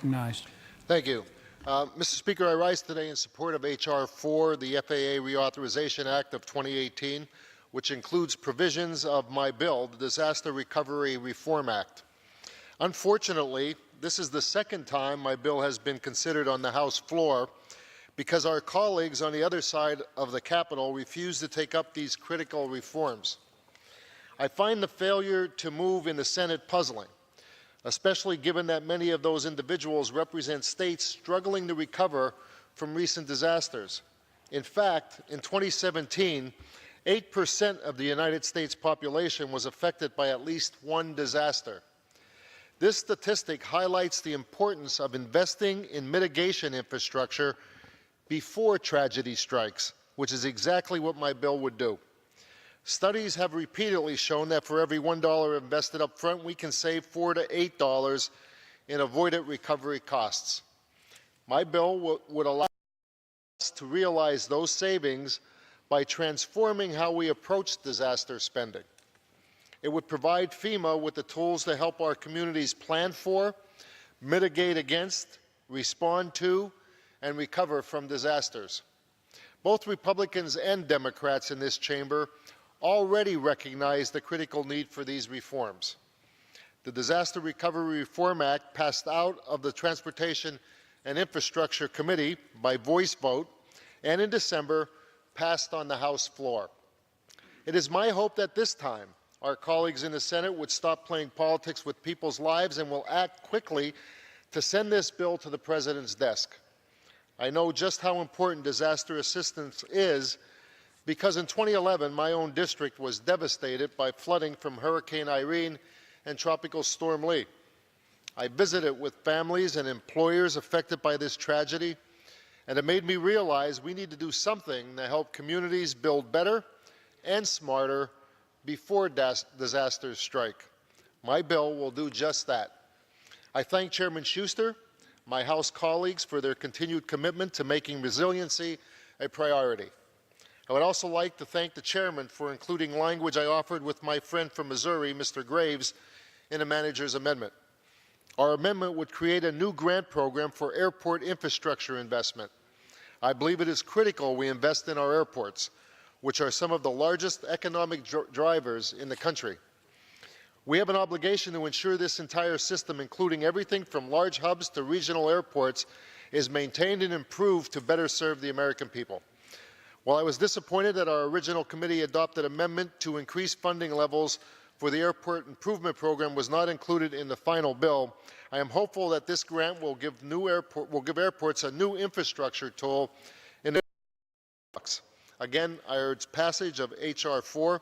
recognized. Thank you. Mr. Speaker, I rise today in support of H.R. 4, the FAA Reauthorization Act of 2018, which includes provisions of my bill, the Disaster Recovery Reform Act. Unfortunately, this is the second time my bill has been considered on the House floor because our colleagues on the other side of the Capitol refuse to take up these critical reforms. I find the failure to move in the Senate puzzling, especially given that many of those individuals represent states struggling to recover from recent disasters. In fact, in 2017, 8% of the United States population was affected by at least one disaster. This statistic highlights the importance of investing in mitigation infrastructure before tragedy strikes, which is exactly what my bill would do. Studies have repeatedly shown that for every $1 invested up front, we can save $4 to $8 in avoided recovery costs. My bill would allow us to realize those savings by transforming how we approach disaster spending. It would provide FEMA with the tools to help our communities plan for, mitigate against, respond to, and recover from disasters. Both Republicans and Democrats in this chamber already recognize the critical need for these reforms. The Disaster Recovery Reform Act passed out of the Transportation and Infrastructure Committee by voice vote and in December passed on the House floor. It is my hope that this time our colleagues in the Senate would stop playing politics with people's lives and will act quickly to send this bill to the President's desk. I know just how important disaster assistance is because in 2011, my own district was devastated by flooding from Hurricane Irene and Tropical Storm Lee. I visited with families and employers affected by this tragedy, and it made me realize we need to do something to help communities build better and smarter before disasters strike. My bill will do just that. I thank Chairman Schuster, my House colleagues, for their continued commitment to making resiliency a priority. I would also like to thank the Chairman for including language I offered with my friend from Missouri, Mr. Graves, in a manager's amendment. Our amendment would create a new grant program for airport infrastructure investment. I believe it is critical we invest in our airports, which are some of the largest economic drivers in the country. We have an obligation to ensure this entire system, including everything from large hubs to regional airports, is maintained and improved to better serve the American people. While I was disappointed that our original committee adopted amendment to increase funding levels for the airport improvement program was not included in the final bill, I am hopeful that this grant will give airports a new infrastructure tool in their box. Again, I urge passage of H.R. 4